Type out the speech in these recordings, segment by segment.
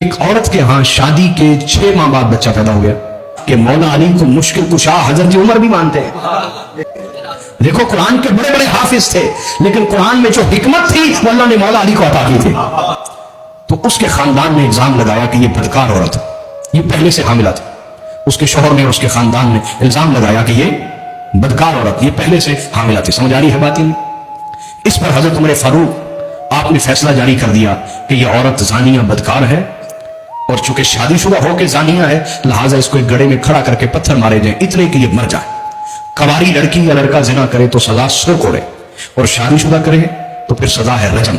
ایک عورت کے ہاں شادی کے 6 ماہ بعد بچہ پیدا ہو گیا کہ مولا علی کو مشکل کشا حضرت عمر بھی مانتے ہیں۔ دیکھو قرآن کے بڑے بڑے حافظ تھے، لیکن قرآن میں جو حکمت تھی وہ اللہ نے مولا علی کو عطا کی تھی۔ تو اس کے خاندان نے الزام لگایا کہ یہ بدکار عورت، یہ پہلے سے حاملہ تھی۔ اس کے شوہر نے اور اس کے خاندان نے الزام لگایا کہ یہ بدکار عورت، یہ پہلے سے حاملہ تھی۔ سمجھ آ رہی ہے بات؟ اس پر حضرت عمر فاروق آپ نے فیصلہ جاری کر دیا کہ یہ عورت زانیہ بدکار ہے، اور چونکہ شادی شدہ ہو کے زانیہ ہے لہٰذا اس کو ایک گڑھے میں کھڑا کر کے پتھر مارے جائیں اتنے کہ یہ مر جائے۔ کواری لڑکی یا لڑکا زنا کرے تو سزا 100 کوڑے، اور شادی شدہ کرے تو پھر سزا ہے رجم،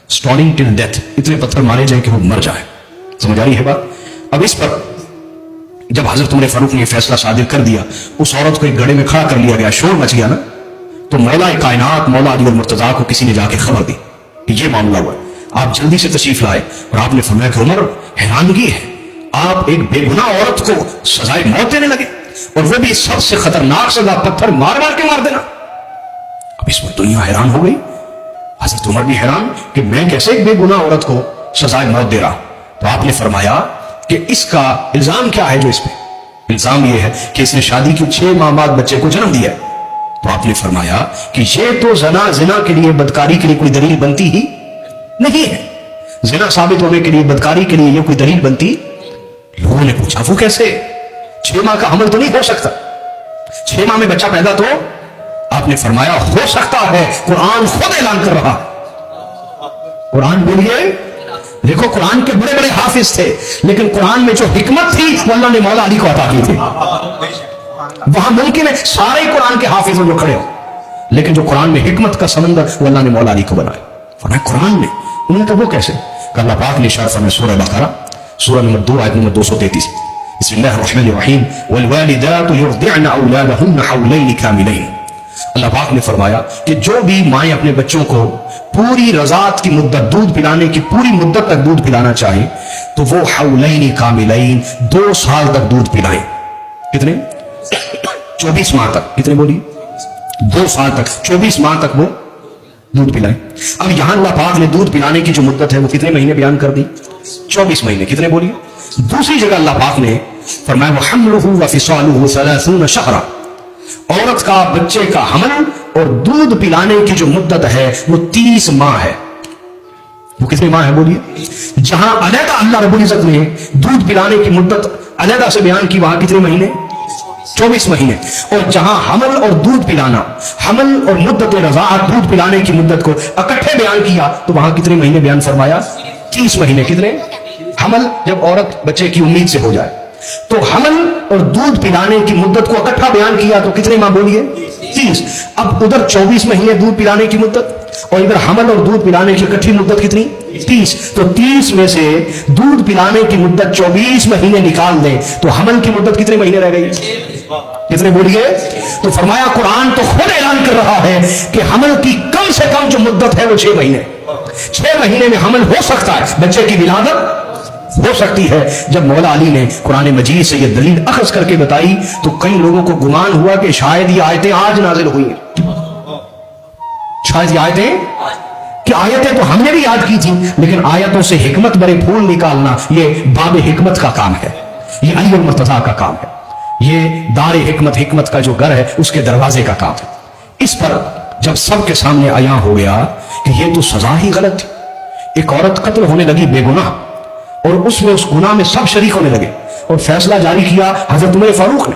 سٹوننگ ٹل ڈیتھ، اتنے پتھر مارے جائیں کہ وہ مر جائے۔ سمجھ آ رہی ہے بات؟ اب اس پر جب حضرت عمر فاروق نے یہ فیصلہ صادر کر دیا، اس عورت کو ایک گڑھے میں کھڑا کر لیا گیا، شور مچ گیا نا، تو مولا کائنات مولا علی المرتضیٰ کو کسی نے جا کے خبر دی کہ یہ معاملہ ہوا ہے۔ آپ جلدی سے تشریف لائے اور آپ نے فرمایا کہ عمر حیرانگی ہے، آپ ایک بے گناہ عورت کو سزائے موت دینے لگے، اور وہ بھی سب سے خطرناک سزا، پتھر مار مار کے مار دینا۔ اب اس پر دنیا حیران ہو گئی، حضرت عمر بھی حیران کہ میں کیسے ایک بے گناہ عورت کو سزائے موت دے رہا۔ تو آپ نے فرمایا کہ اس کا الزام کیا ہے جو اس پہ؟ الزام یہ ہے کہ اس نے شادی کی 6 ماہ بعد بچے کو جنم دیا ہے۔ تو آپ نے فرمایا کہ یہ تو زنا کے لیے بدکاری کے لیے کوئی دلیل بنتی ہی نہیں ہے، زنا ثابت ہونے کے لیے بدکاری کے لیے یہ کوئی دلیل بنتی۔ لوگوں نے پوچھا وہ کیسے؟ 6 ماہ کا حمل تو نہیں ہو سکتا، 6 ماہ میں بچہ پیدا تو؟ آپ نے فرمایا ہو سکتا ہے، قرآن خود اعلان کر رہا۔ قرآن بولیے، دیکھو قرآن کے بڑے بڑے حافظ تھے، لیکن قرآن میں جو حکمت تھی وہ اللہ نے مولا علی کو عطا کی تھی۔ وہاں ممکن ہے سارے قرآن کے حافظ جو کھڑے ہو، لیکن جو قرآن میں حکمت کا سمندر وہ اللہ نے مولا علی کو بنایا۔ فرمایا قرآن میں، انہوں نے کہا وہ کیسے؟ کہ اللہ پاک نے ارشاد فرمایا سورہ بقرہ سورہ نمبر 2 آیت نمبر 233، بسم اللہ الرحمن الرحیم والوالدات یرضعن اولادہن حولین کاملین۔ اللہ پاک نے فرمایا کہ جو بھی مائیں اپنے بچوں کو پوری رضاعت کی مدت، دودھ پلانے کی پوری مدت تک دودھ پلانا چاہیں تو وہ حولین کاملین 2 سال تک دودھ پلائیں۔ کتنے؟ 24 ماہ تک۔ کتنے بولی؟ 2 سال تک، 24 ماہ تک وہ دودھ پلائیں۔ اب یہاں اللہ پاک نے دودھ پلانے کی جو مدت ہے وہ کتنے مہینے بیان کر دی؟ 24 مہینے۔ کتنے بولی؟ دوسری جگہ اللہ پاک نے فرمایا وحملہ وفصالہ 30 شہرا، عورت کا بچے کا حمل اور دودھ پلانے کی جو مدت ہے وہ 30 ماہ ہے۔ وہ کتنے ماہ ہے بولیے؟ جہاں علیحدہ اللہ رب العزت نے دودھ پلانے کی مدت علیحدہ سے بیان کی وہاں کتنے مہینے؟ 24 مہینے۔ اور جہاں حمل اور دودھ پلانا، حمل اور مدت رضاعت، دودھ پلانے کی مدت کو اکٹھے بیان کیا تو وہاں کتنے مہینے بیان فرمایا؟ 30 مہینے۔ کتنے؟ حمل جب عورت بچے کی امید سے ہو جائے تو حمل اور دودھ پلانے کی مدت کو اکٹھا بیان کیا تو کتنے ماہ بولیے؟ 30۔ اب ادھر 24 مہینے دودھ پلانے کی مدت اور ادھر حمل اور دودھ پلانے کی اکٹھی مدت کتنی؟ 30۔ تو 30 میں سے دودھ پلانے کی مدت 24 مہینے نکال دیں تو حمل کی مدت کتنے مہینے رہ گئی؟ کتنے بولیے؟ تو فرمایا قرآن تو خود اعلان کر رہا ہے کہ حمل کی کم سے کم جو مدت ہے وہ 6 مہینے۔ 6 مہینے میں حمل ہو سکتا ہے، بچے کی ولادت ہو سکتی ہے۔ جب مولا علی نے قرآن مجید سے یہ دلیل اخذ کر کے بتائی تو کئی لوگوں کو گمان ہوا کہ شاید یہ آیتیں آج نازل ہوئی ہیں، شاید یہ آیتیں، کہ آیتیں تو ہم نے بھی یاد کی تھی، لیکن آیتوں سے حکمت بھرے پھول نکالنا یہ باب حکمت کا کام ہے، یہ علی المرتضیٰ کا کام ہے، یہ دار حکمت، حکمت کا جو گھر ہے اس کے دروازے کا کام ہے۔ اس پر جب سب کے سامنے عیاں ہو گیا کہ یہ تو سزا ہی غلط تھی، ایک عورت قتل ہونے لگی بے گناہ، اور اس میں اس گناہ میں سب شریک ہونے لگے، اور فیصلہ جاری کیا حضرت عمر فاروق نے۔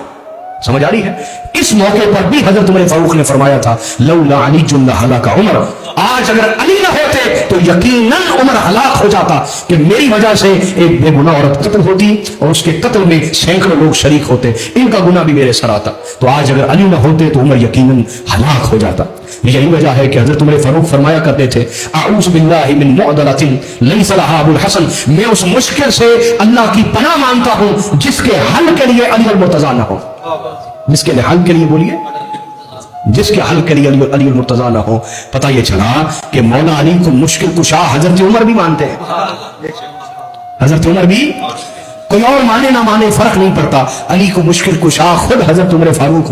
سمجھ آ رہی ہے؟ اس موقع پر بھی حضرت عمر فاروق نے فرمایا تھا لولا علی لہلک عمر، آج اگر علی نہ ہوتے تو یقیناً عمر ہلاک ہو جاتا، کہ میری وجہ سے ایک بے گناہ عورت قتل ہوتی اور اس کے قتل میں سینکڑوں لوگ شریک ہوتے، ان کا گناہ بھی میرے سر آتا، تو آج اگر علی نہ ہوتے تو عمر یقیناً ہلاک ہو جاتا۔ یہی وجہ ہے کہ حضرت عمر فاروق فرمایا کرتے تھے اعوذ باللہ من معضلۃ لیس لہا ابو الحسن، میں اس مشکل سے اللہ کی پناہ مانتا ہوں جس کے حل کے لیے علی المرتضیٰ نہ ہو، جس کے حل کے لیے بولیے، جس کے حل کے لیے علی المرتضیٰ نہ ہو۔ پتہ یہ چلا کہ مولا علی کو مشکل کشا حضرت عمر بھی مانتے ہیں، حضرت عمر بھی، کوئی اور مانے نہ مانے فرق نہیں پڑتا، علی کو مشکل کشا خود حضرت عمر فاروق